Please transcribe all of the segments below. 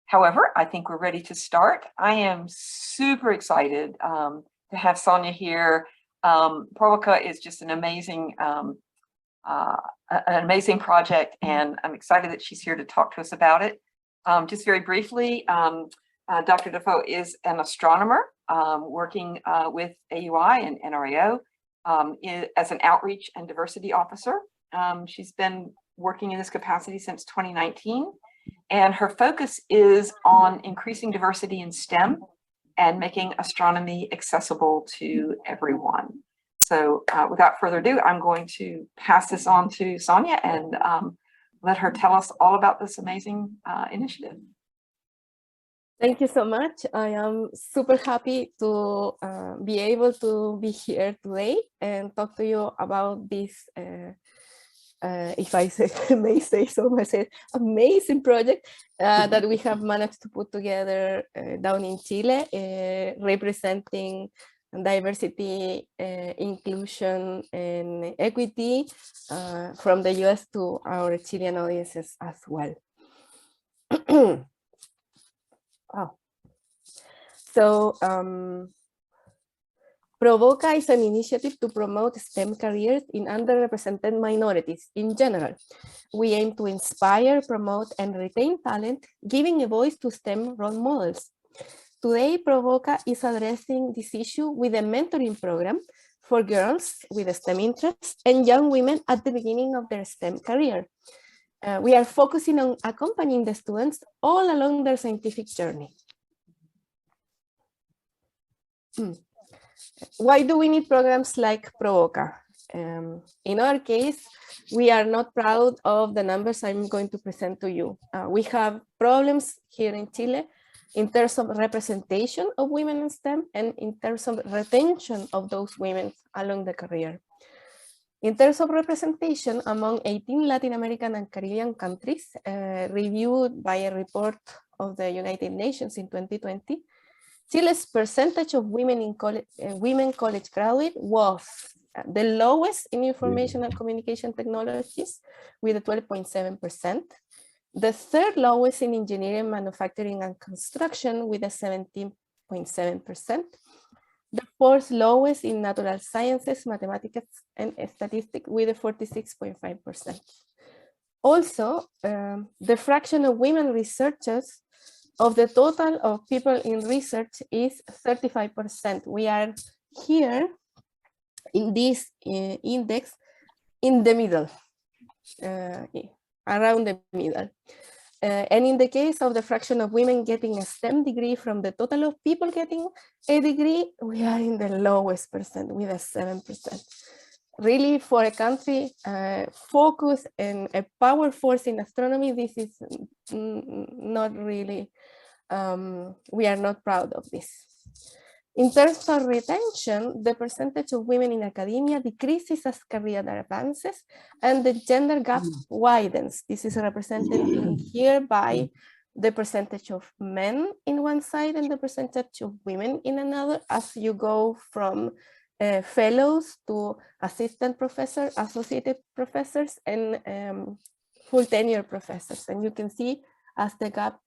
However, I think we're ready to start. I am super excited to have Sonia here. PROVOCA is just an amazing project, and I'm excited that she's here to talk to us about it. Just very briefly, Dr. Duffau is an astronomer working with AUI and NRAO as an outreach and diversity officer. She's been working in this capacity since 2019, and her focus is on increasing diversity in STEM and making astronomy accessible to everyone. So without further ado, I'm going to pass this on to Sonia and let her tell us all about this amazing initiative. Thank you so much. I am super happy to be able to be here today and talk to you about this, if I may say so myself, amazing project that we have managed to put together down in Chile, representing diversity, inclusion, and equity from the US to our Chilean audiences as well. So PROVOCA is an initiative to promote STEM careers in underrepresented minorities in general. We aim to inspire, promote, and retain talent, giving a voice to STEM role models. Today, PROVOCA is addressing this issue with a mentoring program for girls with STEM interests and young women at the beginning of their STEM career. We are focusing on accompanying the students all along their scientific journey. Why do we need programs like PROVOCA? In our case, we are not proud of the numbers I'm going to present to you. We have problems here in Chile in terms of representation of women in STEM and in terms of retention of those women along the career. In terms of representation among 18 Latin American and Caribbean countries, reviewed by a report of the United Nations in 2020, Chile's percentage of women in college graduate was the lowest in information and communication technologies with a 12.7%, the third lowest in engineering, manufacturing, and construction with a 17.7%, the fourth lowest in natural sciences, mathematics, and statistics with a 46.5%. Also, the fraction of women researchers of the total of people in research is 35%. We are here in this index in the middle, around the middle. And in the case of the fraction of women getting a STEM degree from the total of people getting a degree, we are in the lowest percent with a 7%. Really, for a country focused and a power force in astronomy, this is not really, we are not proud of this. In terms of retention, the percentage of women in academia decreases as career advances and the gender gap widens. This is represented in here by the percentage of men in one side and the percentage of women in another as you go from fellows to assistant professor, associated professors, and full tenure professors. And you can see as the gap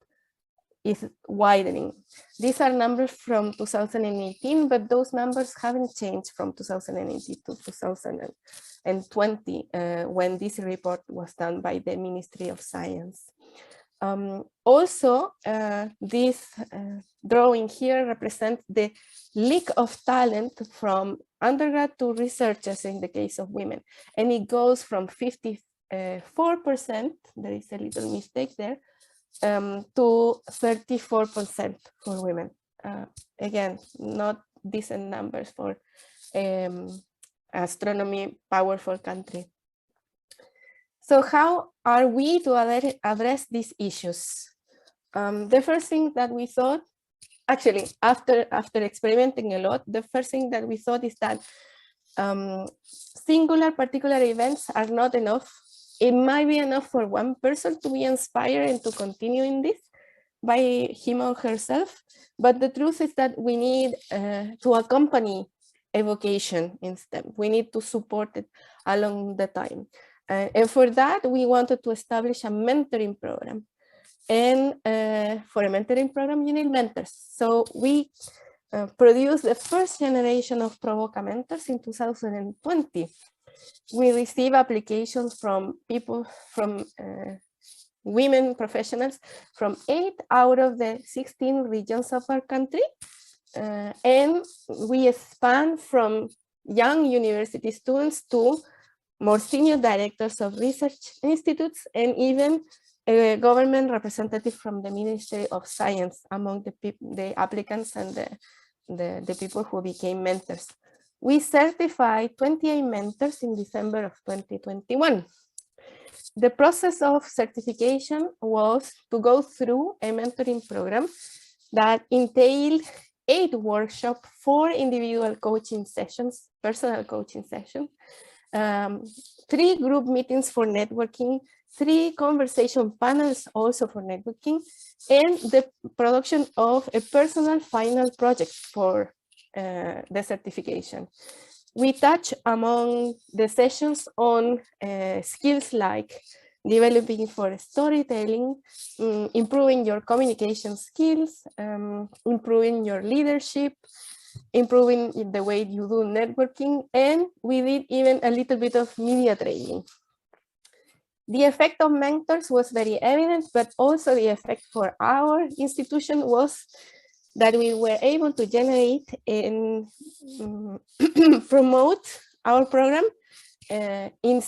is widening. These are numbers from 2018, but those numbers haven't changed from 2018 to 2020 when this report was done by the Ministry of Science. Also, this drawing here represents the leak of talent from undergrad to researchers in the case of women. And it goes from 54%, there is a little mistake there, to 34% for women. Again, not decent numbers for astronomy powerful country. So how are we to address these issues? The first thing that we thought, actually, after experimenting a lot, the first thing that we thought is that singular particular events are not enough. It might be enough for one person to be inspired and to continue in this by him or herself, but the truth is that we need to accompany a vocation in STEM. We need to support it along the time. And for that, we wanted to establish a mentoring program. And for a mentoring program, you need mentors. So we produced the first generation of PROVOCA mentors in 2020. We received applications from people, from women professionals from 8 out of the 16 regions of our country. And we span from young university students to more senior directors of research institutes and even a government representative from the Ministry of Science among the applicants and the people who became mentors. We certified 28 mentors in December of 2021. The process of certification was to go through a mentoring program that entailed 8 workshops, 4 individual coaching sessions, personal coaching sessions, 3 group meetings for networking, 3 conversation panels also for networking, and the production of a personal final project for the certification. We touch among the sessions on skills like developing for storytelling, improving your communication skills, improving your leadership, improving the way you do networking, and we did even a little bit of media training. The effect of mentors was very evident, but also the effect for our institution was that we were able to generate and promote our program in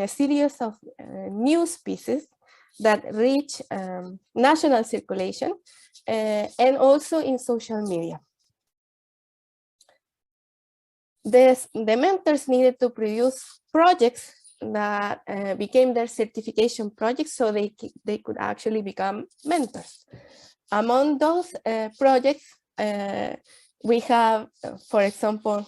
a series of news pieces that reach national circulation and also in social media. The mentors needed to produce projects that became their certification projects so they could actually become mentors. Among those projects, we have, for example,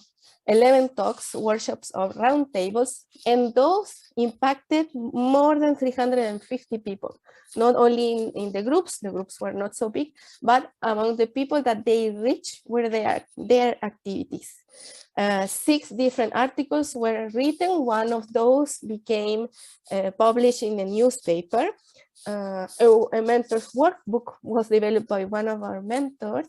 11 talks, workshops, or roundtables, and those impacted more than 350 people, not only in the groups were not so big, but among the people that they reach were their activities. 6 different articles were written. One of those became published in a newspaper. A mentor's workbook was developed by one of our mentors.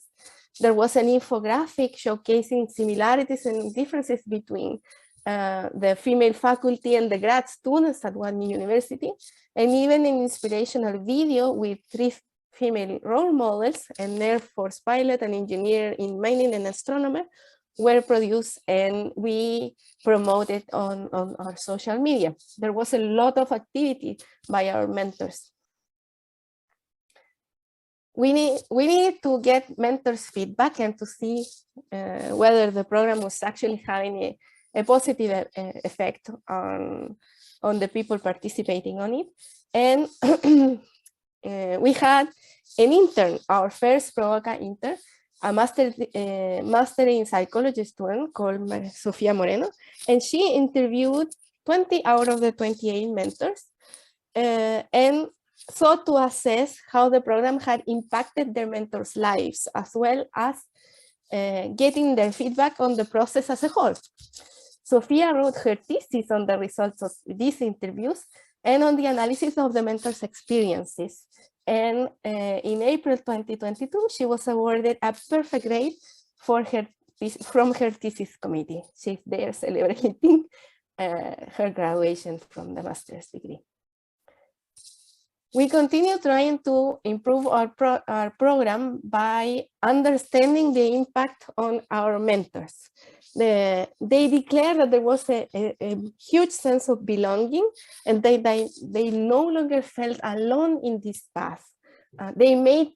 There was an infographic showcasing similarities and differences between the female faculty and the grad students at one university, and even an inspirational video with 3 female role models, an Air Force pilot, an engineer in mining, and astronomer, were produced and we promoted on our social media. There was a lot of activity by our mentors. We need to get mentors' feedback and to see whether the program was actually having a positive effect on the people participating on it. And we had an intern, our first PROVOCA intern, a master in psychology student called Sofia Moreno, and she interviewed 20 out of the 28 mentors and sought to assess how the program had impacted their mentors' lives, as well as getting their feedback on the process as a whole. Sofia wrote her thesis on the results of these interviews and on the analysis of the mentors' experiences. And in April 2022, she was awarded a perfect grade for from her thesis committee. She's there celebrating her graduation from the master's degree. We continue trying to improve our program by understanding the impact on our mentors. They declared that there was a huge sense of belonging, and they no longer felt alone in this path. They made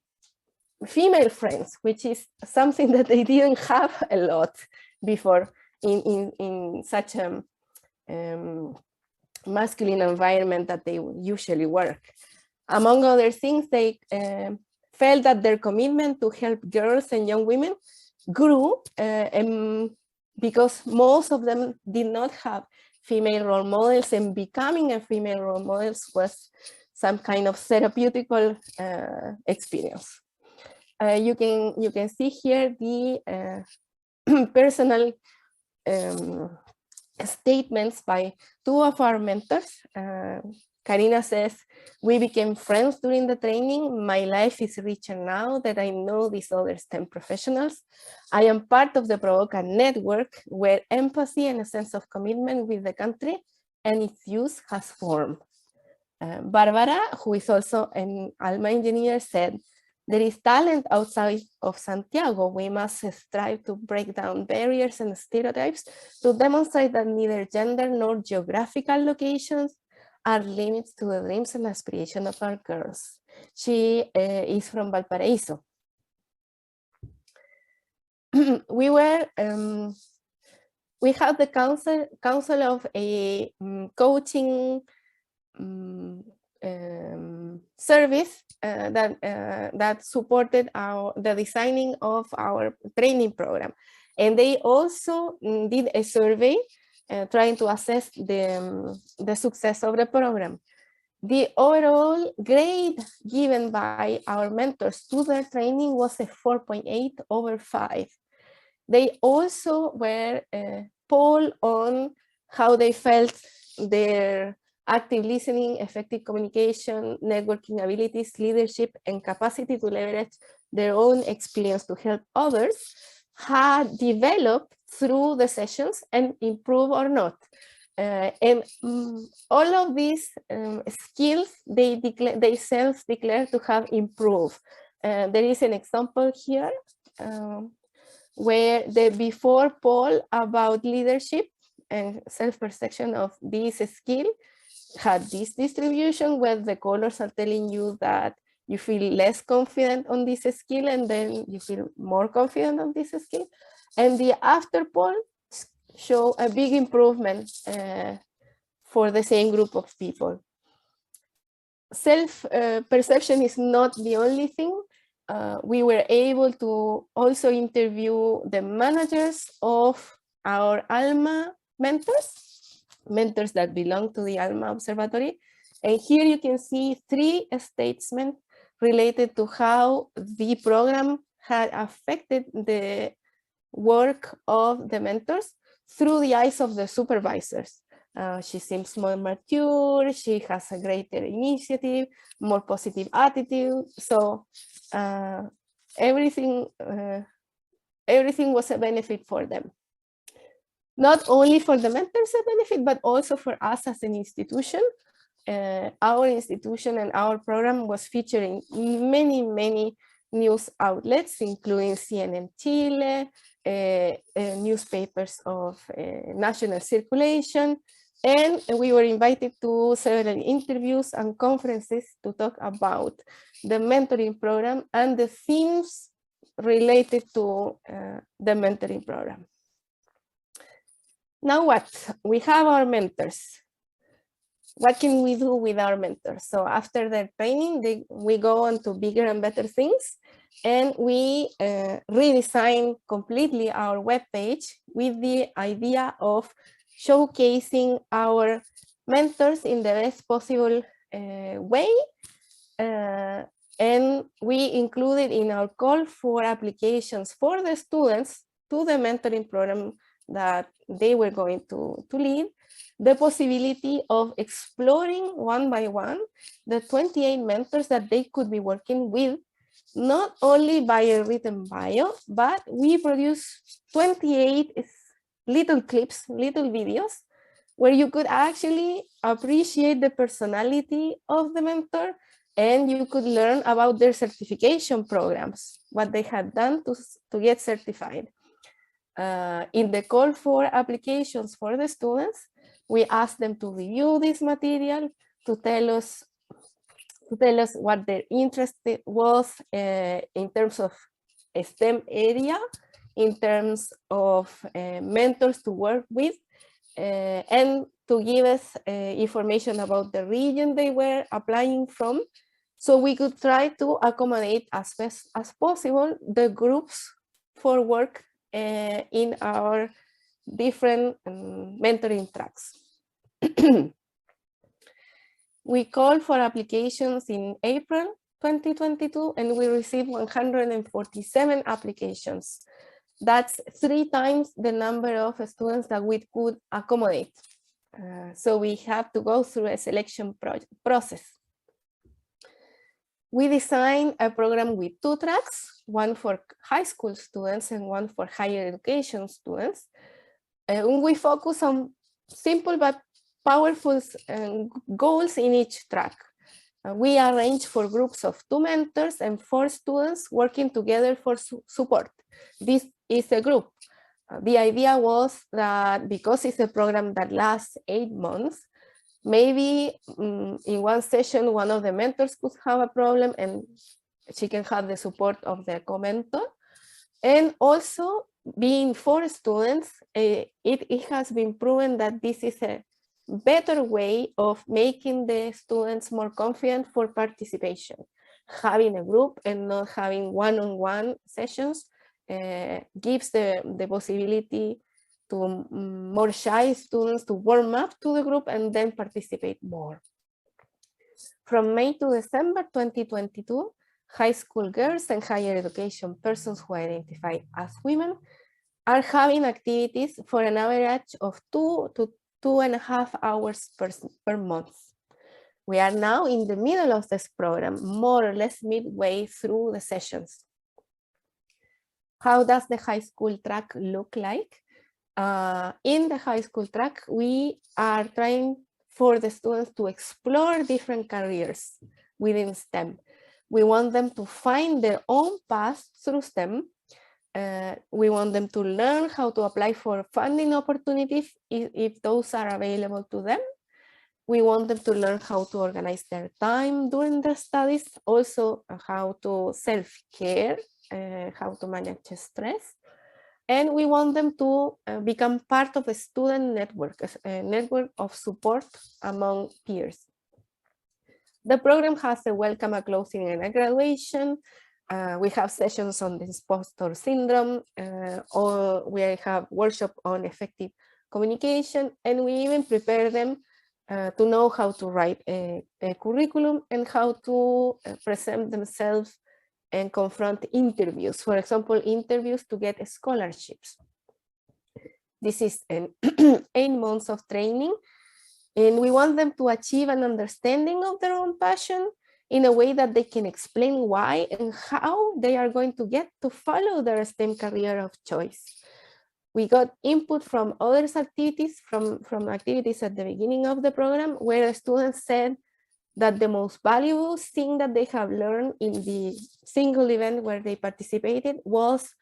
female friends, which is something that they didn't have a lot before in such a masculine environment that they usually work. Among other things, they felt that their commitment to help girls and young women grew because most of them did not have female role models, and becoming a female role model was some kind of therapeutical experience. You can see here the personal statements by 2 of our mentors, Karina says, we became friends during the training. My life is richer now that I know these other STEM professionals. I am part of the PROVOCA network where empathy and a sense of commitment with the country and its youth has formed. Barbara, who is also an ALMA engineer, said, there is talent outside of Santiago. We must strive to break down barriers and stereotypes to demonstrate that neither gender nor geographical locations are limits to the dreams and aspirations of our girls. She is from Valparaiso. We had the council of a coaching service that supported the designing of our training program. And they also did a survey trying to assess the success of the program. The overall grade given by our mentors to their training was a 4.8/5. They also were polled on how they felt their active listening, effective communication, networking abilities, leadership, and capacity to leverage their own experience to help others had developed through the sessions and improve or not. All of these skills, they self-declare to have improved. There is an example here where the before poll about leadership and self-perception of this skill had this distribution where the colors are telling you that you feel less confident on this skill and then you feel more confident on this skill. And the after poll show a big improvement for the same group of people. Self-perception is not the only thing. We were able to also interview the managers of our ALMA mentors that belong to the ALMA Observatory. And here you can see 3 statements related to how the program had affected the work of the mentors through the eyes of the supervisors. She seems more mature, she has a greater initiative, more positive attitude. So everything was a benefit for them. Not only for the mentors a benefit, but also for us as an institution. Our institution and our program was featuring many news outlets, including CNN Chile, newspapers of national circulation, and we were invited to several interviews and conferences to talk about the mentoring program and the themes related to the mentoring program. Now what? We have our mentors. What can we do with our mentors? So after their training, we go on to bigger and better things. And we redesign completely our webpage with the idea of showcasing our mentors in the best possible way. And we included in our call for applications for the students to the mentoring program that they were going to lead, the possibility of exploring one by one the 28 mentors that they could be working with, not only by a written bio, but we produce 28 little clips, little videos, where you could actually appreciate the personality of the mentor, and you could learn about their certification programs, what they had done to get certified. In the call for applications for the students, we asked them to review this material, to tell us what their interest was in terms of a STEM area, in terms of mentors to work with, and to give us information about the region they were applying from, so we could try to accommodate as best as possible the groups for work in our different mentoring tracks. We called for applications in April 2022, and we received 147 applications. That's 3 times the number of students that we could accommodate. So we have to go through a selection process. We designed a program with 2 tracks, one for high school students and one for higher education students. We focus on simple but powerful goals in each track. We arrange for groups of 2 mentors and 4 students working together for support. This is a group. The idea was that because it's a program that lasts 8 months, maybe in one session, one of the mentors could have a problem and she can have the support of the co-mentor. And also, being 4 students, it has been proven that this is a better way of making the students more confident for participation. Having a group and not having one-on-one sessions gives the possibility to more shy students to warm up to the group and then participate more. From May to December 2022, high school girls and higher education persons who identify as women are having activities for an average of 2 to 2.5 hours per month. We are now in the middle of this program, more or less midway through the sessions. How does the high school track look like? In the high school track, we are trying for the students to explore different careers within STEM. We want them to find their own path through STEM. We want them to learn how to apply for funding opportunities if those are available to them. We want them to learn how to organize their time during their studies, also how to self-care, how to manage stress. And we want them to become part of a student network, a network of support among peers. The program has a welcome, a closing, and a graduation. We have sessions on the imposter syndrome, or we have workshop on effective communication, and we even prepare them to know how to write a curriculum and how to present themselves and confront interviews, for example, interviews to get scholarships. This is an 8 months of training, and we want them to achieve an understanding of their own passion in a way that they can explain why and how they are going to get to follow their STEM career of choice. We got input from other activities, from activities at the beginning of the program, where students said that the most valuable thing that they have learned in the single event where they participated was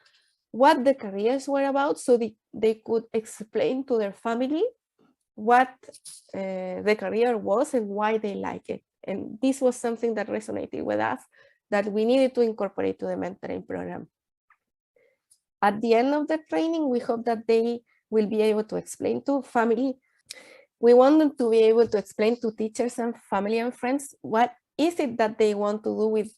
what the careers were about, so they could explain to their family what the career was and why they like it. And this was something that resonated with us, that we needed to incorporate to the mentoring program. At the end of the training, we hope that they will be able to explain to family. We want them to be able to explain to teachers and family and friends what is it that they want to do with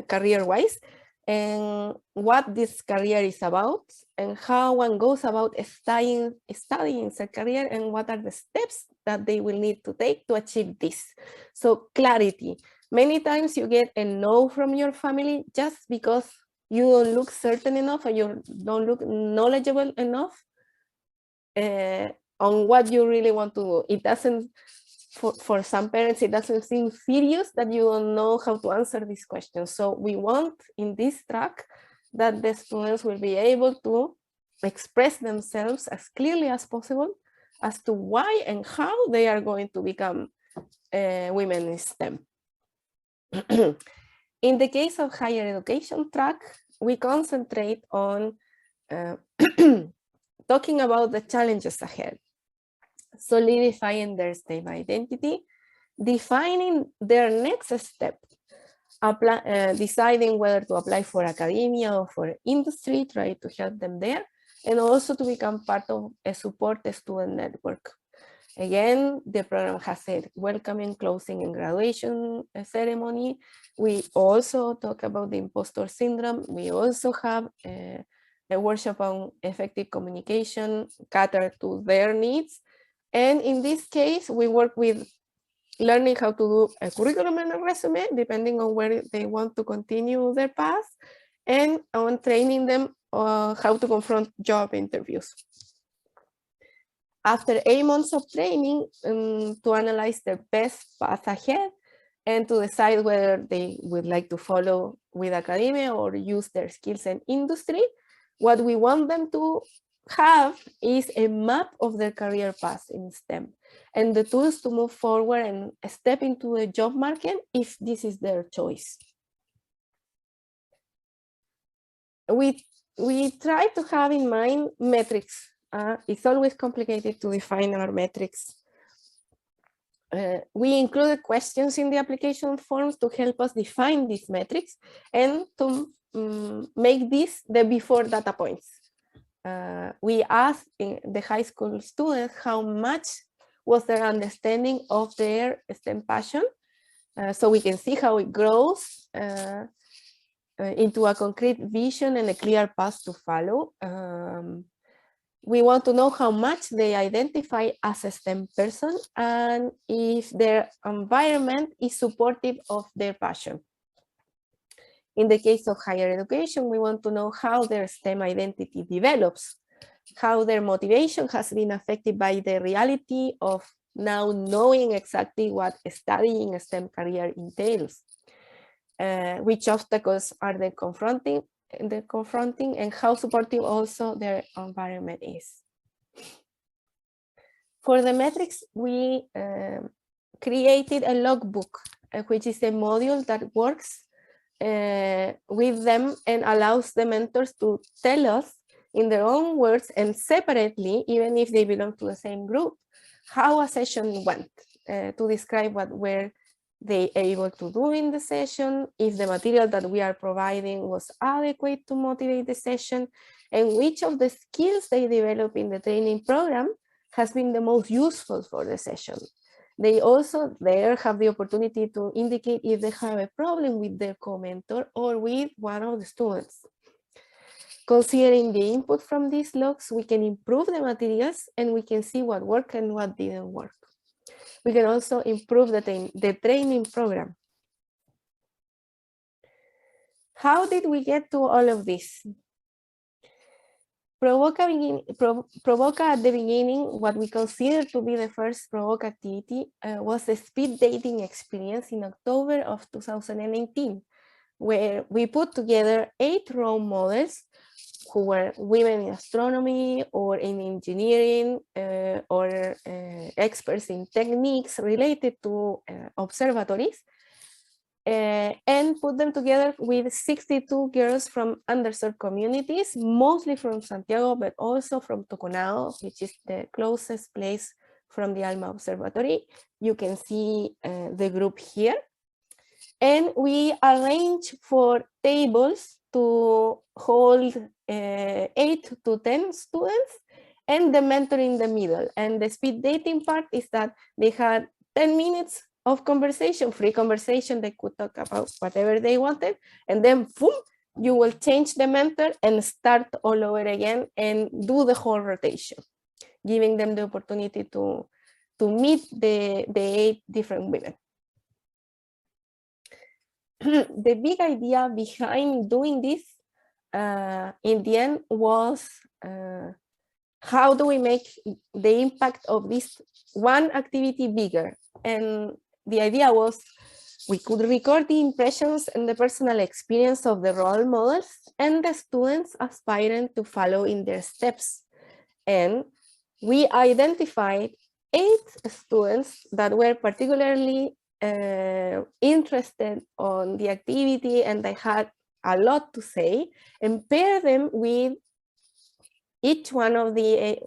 career-wise, and what this career is about, and how one goes about studying a career, and what are the steps that they will need to take to achieve this. So clarity. Many times you get a no from your family just because you don't look certain enough, or you don't look knowledgeable enough on what you really want to do. It doesn't, for some parents, it doesn't seem serious that you don't know how to answer these questions. So we want in this track that the students will be able to express themselves as clearly as possible as to why and how they are going to become women in STEM. In the case of higher education track, we concentrate on talking about the challenges ahead, solidifying their STEM identity, defining their next step, deciding whether to apply for academia or for industry, try to help them there, and also to become part of a support student network. Again, the program has a welcoming, closing, and graduation ceremony. We also talk about the imposter syndrome. We also have a workshop on effective communication catered to their needs. And in this case, we work with learning how to do a curriculum and a resume, depending on where they want to continue their path, and on training them how to confront job interviews. After 8 months of training, to analyze their best path ahead and to decide whether they would like to follow with academia or use their skills in industry, what we want them to have is a map of their career path in STEM and the tools to move forward and step into the job market if this is their choice. We try to have in mind metrics. It's always complicated to define our metrics. We included questions in the application forms to help us define these metrics and to make this the before data points. We asked the high school students how much was their understanding of their STEM passion, so we can see how it grows into a concrete vision and a clear path to follow. We want to know how much they identify as a STEM person and if their environment is supportive of their passion. In the case of higher education, we want to know how their STEM identity develops, how their motivation has been affected by the reality of now knowing exactly what studying a STEM career entails, which obstacles are they confronting, and how supportive also their environment is. For the metrics, we created a logbook, which is a module that works with them and allows the mentors to tell us in their own words and separately, even if they belong to the same group, how a session went, to describe what were they able to do in the session, if the material that we are providing was adequate to motivate the session, and which of the skills they develop in the training program has been the most useful for the session. They also there have the opportunity to indicate if they have a problem with their co-mentor or with one of the students. Considering the input from these logs, we can improve the materials and we can see what worked and what didn't work. We can also improve the training program. How did we get to all of this? PROVOCA at the beginning, what we consider to be the first PROVOCA activity, was a speed dating experience in October of 2019, where we put together 8 role models who were women in astronomy or in engineering or experts in techniques related to observatories, and put them together with 62 girls from underserved communities, mostly from Santiago, but also from Tucunao, which is the closest place from the ALMA Observatory. You can see the group here. And we arrange for tables to hold 8 to 10 students and the mentor in the middle. And the speed dating part is that they had 10 minutes of conversation, free conversation. They could talk about whatever they wanted. And then boom, you will change the mentor and start all over again and do the whole rotation, giving them the opportunity to meet the 8 different women. The big idea behind doing this in the end was how do we make the impact of this one activity bigger? And the idea was we could record the impressions and the personal experience of the role models and the students aspiring to follow in their steps. And we identified 8 students that were particularly interested on the activity and they had a lot to say, and pair them with one of the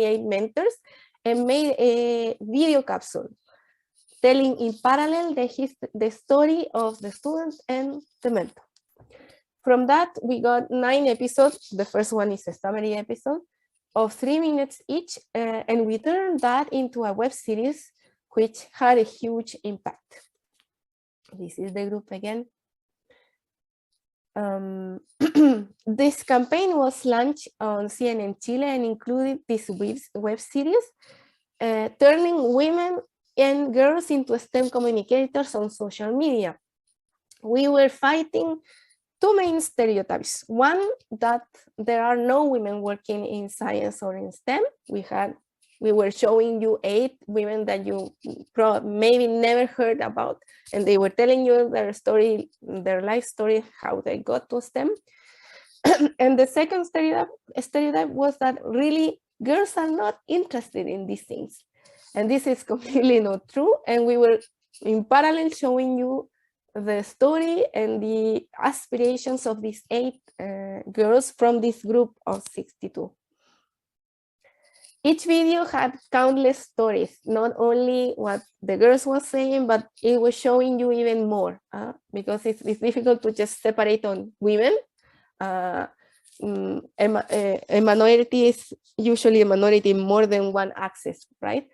8 mentors and made a video capsule telling in parallel the story of the students and the mentor. From that, we got 9 episodes. The first one is a summary episode of 3 minutes each, and we turned that into a web series which had a huge impact. This is the group again. This campaign was launched on CNN Chile and included this web series, turning women and girls into STEM communicators on social media. We were fighting two main stereotypes. One, that there are no women working in science or in STEM. We were showing you 8 women that you maybe never heard about, and they were telling you their story, their life story, how they got to STEM. And the second stereotype was that really girls are not interested in these things. And this is completely not true. And we were in parallel showing you the story and the aspirations of these 8 girls from this group of 62. Each video had countless stories, not only what the girls were saying, but it was showing you even more, because it's difficult to just separate on women. A minority is usually a minority in more than one axis, right?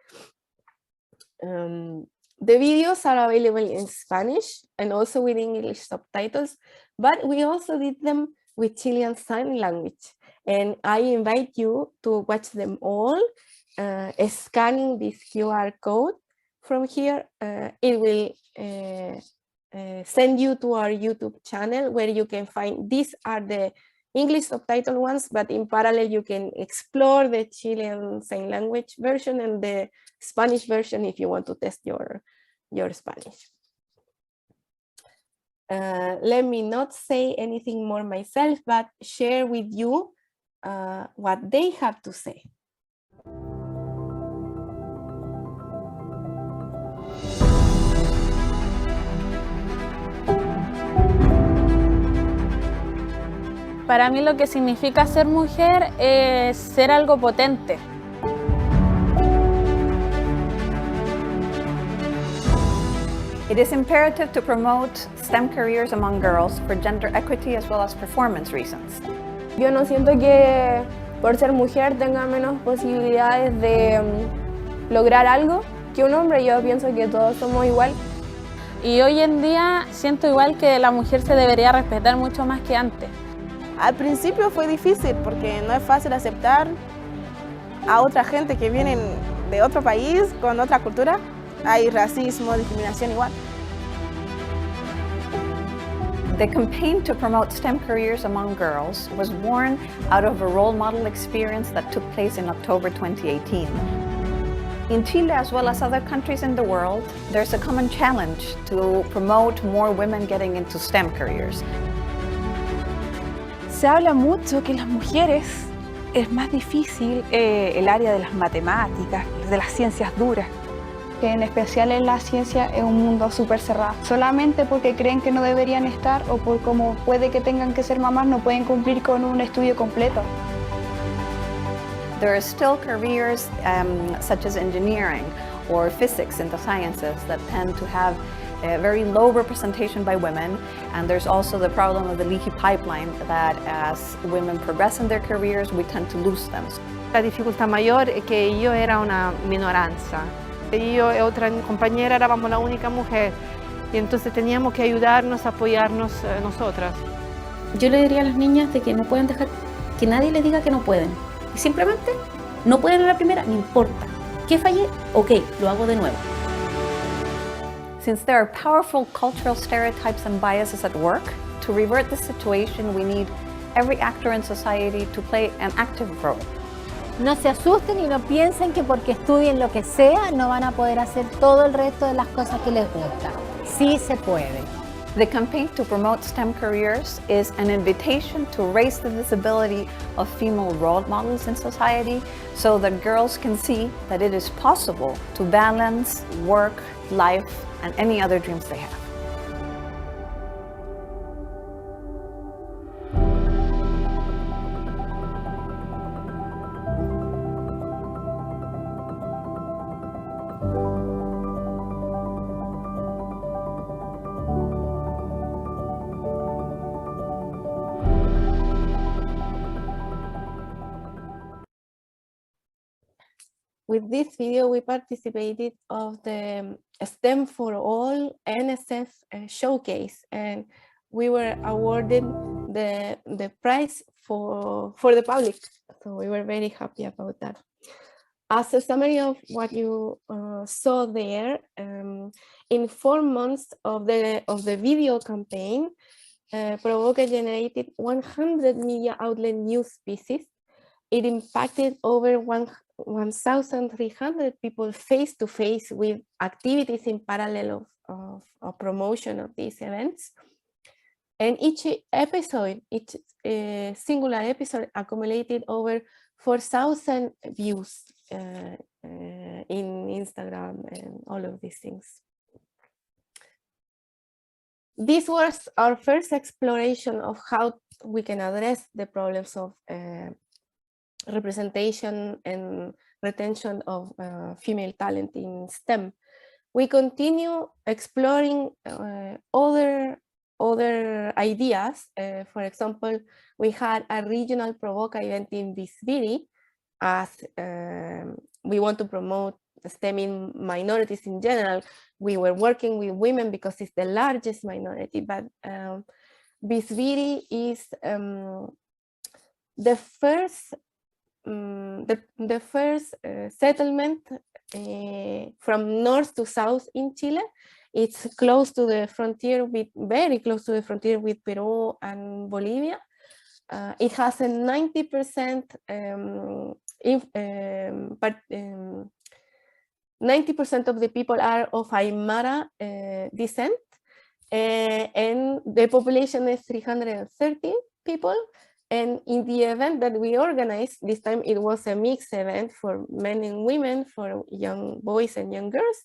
The videos are available in Spanish and also with English subtitles, but we also did them with Chilean Sign Language. And I invite you to watch them all, scanning this QR code from here. It will send you to our YouTube channel where you can find, these are the English subtitle ones, but in parallel you can explore the Chilean Sign Language version and the Spanish version if you want to test your Spanish. Let me not say anything more myself, but share with you what they have to say. Para mí lo que significa ser mujer es ser algo potente. It is imperative to promote STEM careers among girls for gender equity as well as performance reasons. Yo no siento que por ser mujer tenga menos posibilidades de lograr algo que un hombre. Yo pienso que todos somos igual. Y hoy en día siento igual que la mujer se debería respetar mucho más que antes. Al principio fue difícil porque no es fácil aceptar a otra gente que vienen de otro país con otra cultura. Hay racismo, discriminación igual. The campaign to promote STEM careers among girls was born out of a role model experience that took place in October 2018. In Chile, as well as other countries in the world, there's a common challenge to promote more women getting into STEM careers. Se habla mucho que las mujeres es más difícil el área de las matemáticas, de las ciencias duras. Que en especial en la ciencia es un mundo súper cerrado. Solamente porque creen que no deberían estar o por cómo puede que tengan que ser mamás no pueden cumplir con un estudio completo. There are still careers such as engineering or physics in the sciences that tend to have a very low representation by women, and there's also the problem of the leaky pipeline that as women progress in their careers, we tend to lose them. La dificultad mayor es que yo era una minoranza. Yo y otra compañera éramos la única mujer y entonces teníamos que ayudarnos, apoyarnos nosotras. Yo le diría a las niñas de que no pueden dejar que nadie les diga que no pueden. Y simplemente no pueden a la primera, no importa. ¿Qué fallé? Ok, lo hago de nuevo. Since there are powerful cultural stereotypes and biases at work, to revert the situation, we need every actor in society to play an active role. No se asusten y no piensen que porque estudien lo que sea no van a poder hacer todo el resto de las cosas que les gusta. Sí se puede. The campaign to promote STEM careers is an invitation to raise the visibility of female role models in society so that girls can see that it is possible to balance work, life, and any other dreams they have. With this video, we participated of the STEM for All NSF showcase, and we were awarded the prize for the public. So we were very happy about that. As a summary of what you saw there, in 4 months of the video campaign, PROVOCA generated 100 media outlet news pieces. It impacted over 1,300 people face to face with activities in parallel of promotion of these events. And each episode, each singular episode accumulated over 4,000 views in Instagram and all of these things. This was our first exploration of how we can address the problems of representation and retention of female talent in STEM. We continue exploring other ideas. For example, we had a regional PROVOCA event in Visviri, as we want to promote STEM in minorities in general. We were working with women because it's the largest minority, but Visviri is the first settlement from north to south in Chile. It's close to the frontier with, very close to the frontier with Peru and Bolivia. It has a 90% 90% of the people are of Aymara descent, and the population is 330 people. And in the event that we organized, this time it was a mixed event for men and women, for young boys and young girls.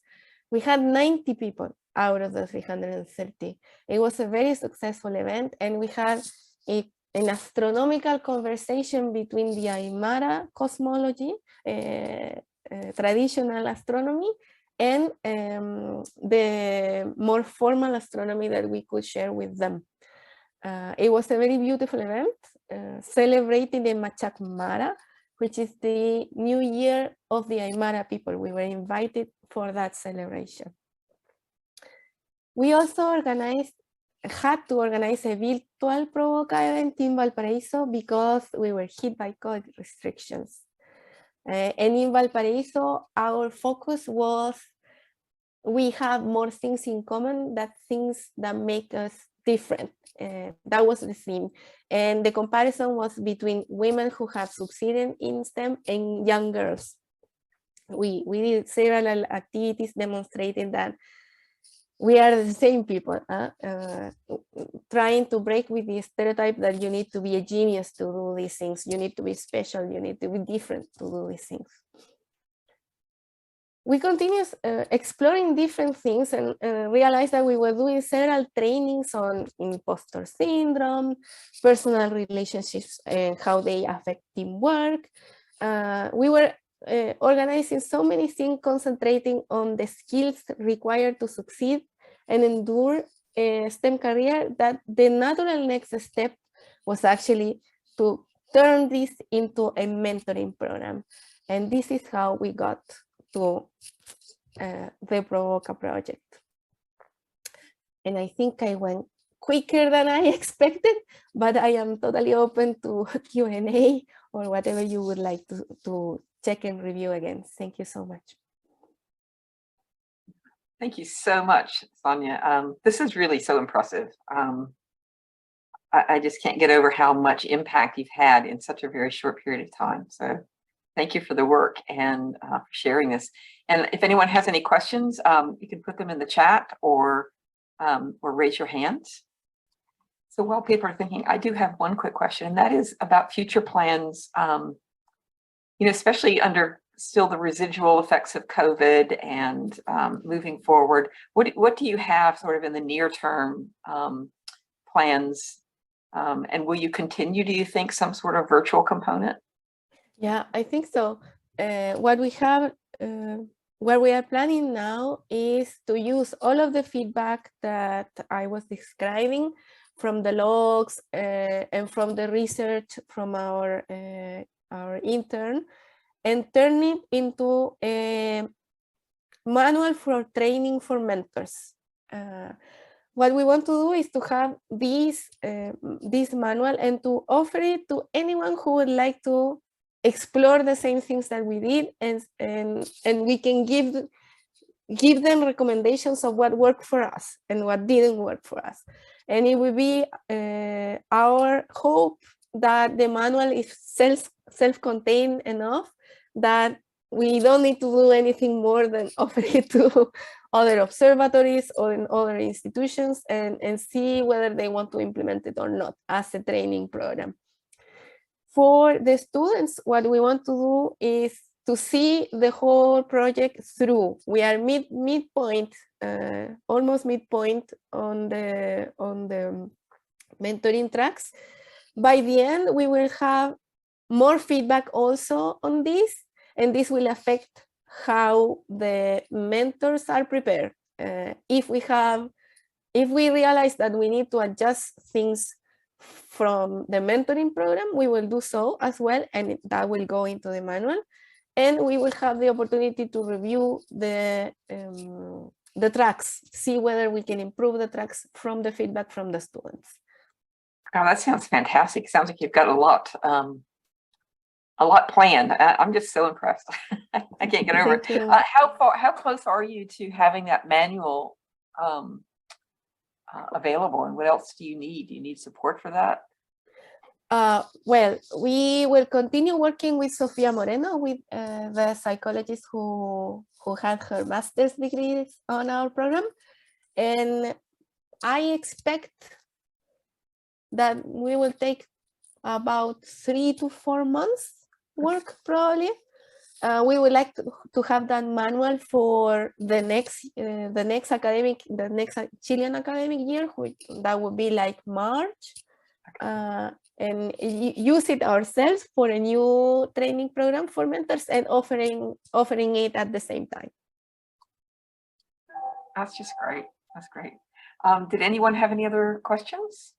We had 90 people out of the 330. It was a very successful event, and we had an astronomical conversation between the Aymara cosmology, traditional astronomy, and the more formal astronomy that we could share with them. It was a very beautiful event, celebrating the Machak Mara, which is the new year of the Aymara people. We were invited for that celebration. We also had to organize a virtual PROVOCA event in Valparaiso because we were hit by COVID restrictions. And in Valparaiso, our focus was, we have more things in common than things that make us different. That was the theme. And the comparison was between women who have succeeded in STEM and young girls. We did several activities demonstrating that we are the same people, trying to break with the stereotype that you need to be a genius to do these things, you need to be special, you need to be different to do these things. We continued exploring different things and realized that we were doing several trainings on imposter syndrome, personal relationships and how they affect teamwork. We were organizing so many things, concentrating on the skills required to succeed and endure a STEM career, that the natural next step was actually to turn this into a mentoring program. And this is how we got to the PROVOCA project. And I think I went quicker than I expected, but I am totally open to Q&A or whatever you would like to check and review again. Thank you so much. Thank you so much, Sonia. This is really so impressive. I just can't get over how much impact you've had in such a very short period of time. So thank you for the work and for sharing this. And if anyone has any questions, you can put them in the chat or raise your hands. So while people are thinking, I do have one quick question, and that is about future plans, you know, especially under still the residual effects of COVID and moving forward. What do you have sort of in the near term plans? And will you continue, do you think, some sort of virtual component? Yeah, I think so. What we have, where we are planning now is to use all of the feedback that I was describing from the logs and from the research from our intern, and turn it into a manual for training for mentors. What we want to do is to have this manual and to offer it to anyone who would like to explore the same things that we did, and we can give them recommendations of what worked for us and what didn't work for us. And it will be our hope that the manual is self-contained enough that we don't need to do anything more than offer it to other observatories or in other institutions and see whether they want to implement it or not as a training program. For the students, what we want to do is to see the whole project through. We are midpoint, almost midpoint on the mentoring tracks. By the end, we will have more feedback also on this, and this will affect how the mentors are prepared. If we realize that we need to adjust things from the mentoring program, we will do so as well, and that will go into the manual. And we will have the opportunity to review the tracks, see whether we can improve the tracks from the feedback from the students. Oh, that sounds fantastic. Sounds like you've got a lot planned. I'm just so impressed. I can't get over it. How close are you to having that manual available, and what else do you need? Do you need support for that? Well, we will continue working with Sofia Moreno, with the psychologist who had her master's degree on our program. And I expect that we will take about 3 to 4 months work probably. We would like to have that manual for the next Chilean academic year, that would be like March. And use it ourselves for a new training program for mentors and offering it at the same time. That's just great. That's great. Did anyone have any other questions?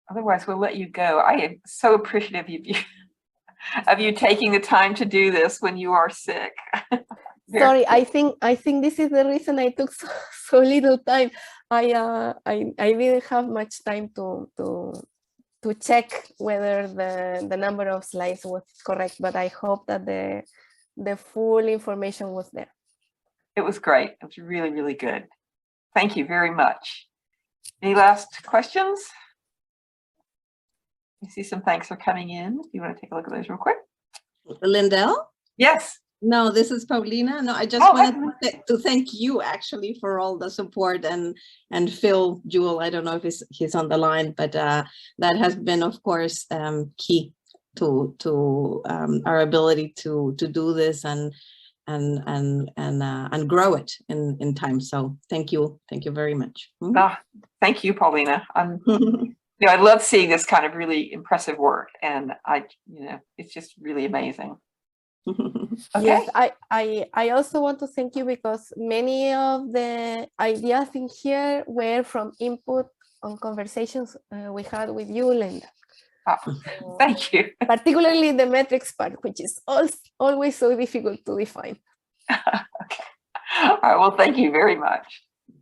Otherwise, we'll let you go. I am so appreciative of you taking the time to do this when you are sick. Sorry, I think this is the reason I took so little time. I didn't have much time to check whether the number of slides was correct, but I hope that the full information was there. It was great. It was really, really good. Thank you very much. Any last questions? I see some thanks are coming in. If you want to take a look at those real quick. Lindell? Yes. No, this is Paulina. No, I just wanted to thank you actually for all the support, and Phil Jewell. I don't know if he's on the line, but that has been, of course, key to our ability to do this and grow it in time. So thank you very much. Thank you, Paulina. I love seeing this kind of really impressive work, and it's just really amazing. Okay. Yes, I also want to thank you because many of the ideas in here were from input on conversations we had with you, Linda. Thank you. Particularly the metrics part, which is always so difficult to define. Okay. All right, well, thank you very much.